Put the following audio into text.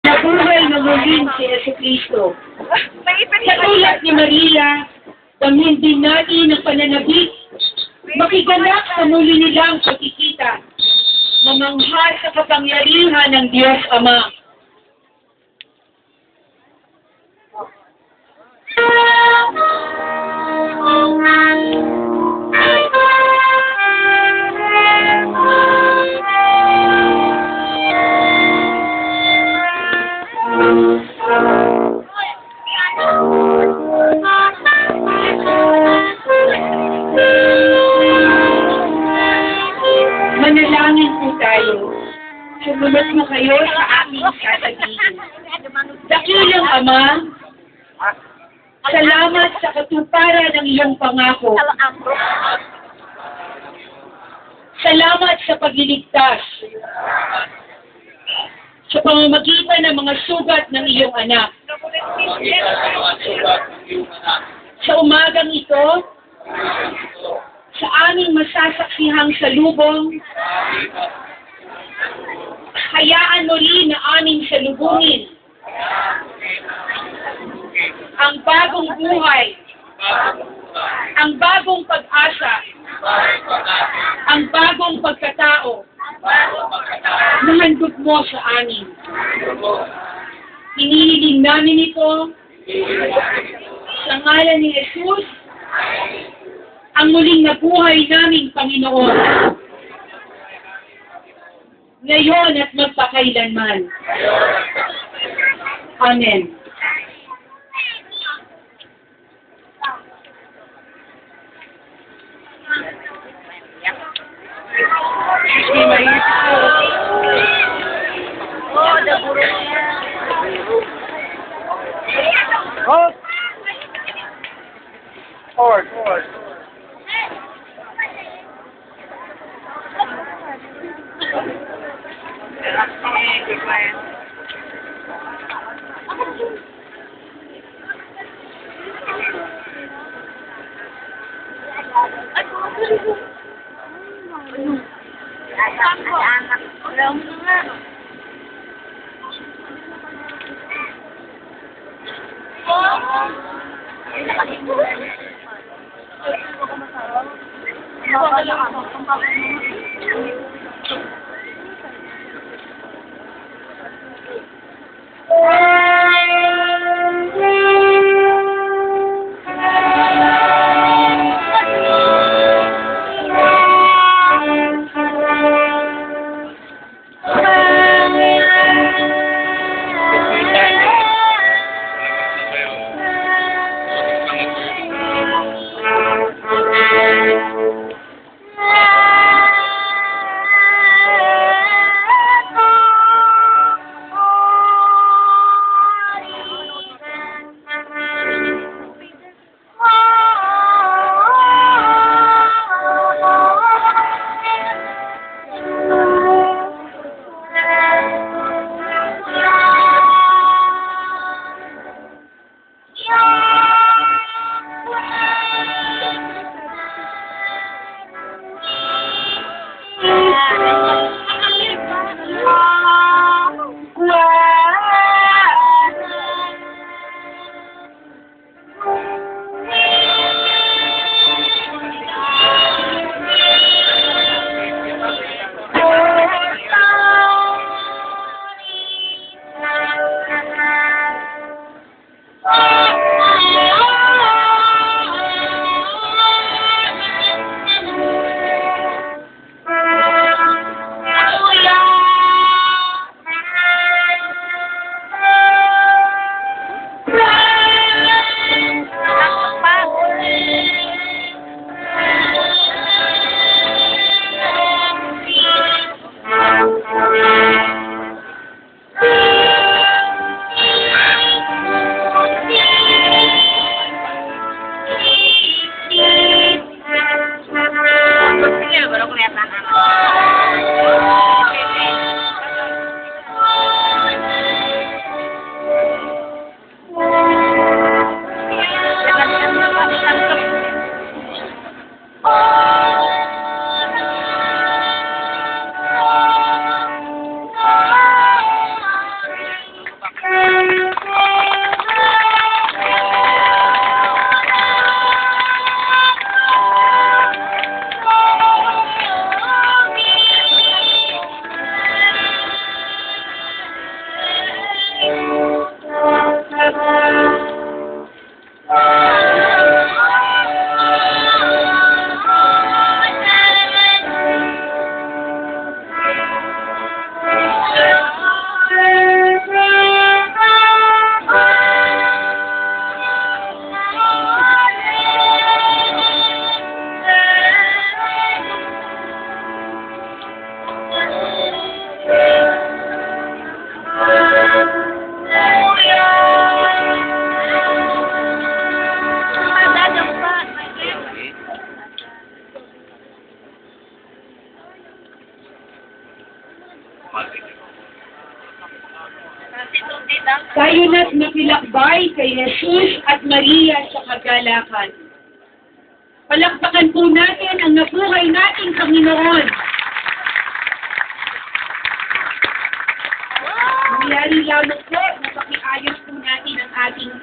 Nabuhay na muling si Jesucristo. Katulad ni Maria, damhin din natin ang pananabik, makiganap sa muli nilang pagkikita, mamanghal sa kapangyarihan ng Diyos Ama. Manalangin po tayo. Sumunod mo kayo sa aming sasabihin. Dakilang Ama, salamat sa katuparan ng iyong pangako. Salamat sa pagliligtas. Sa pamamagitan ng mga sugat ng iyong anak. Sa umagang ito, sa aming masasaksihang salubong, hayaan mo rin na aming salubungin ang bagong buhay, ang bagong pag-asa, ang bagong pagkatao na handog mo sa amin. Hinihiling namin ito sa ngalan ni Jesus, ang muling nabuhay naming Panginoon, ngayon at magpakailanman. Amen. Forward, forward. Tayo na't makilakbay kay Jesus at Maria sa kagalakan. Palakpakan po natin ang nabuhay nating Panginoon. Nangyari lamang po na pakiayos po natin ang ating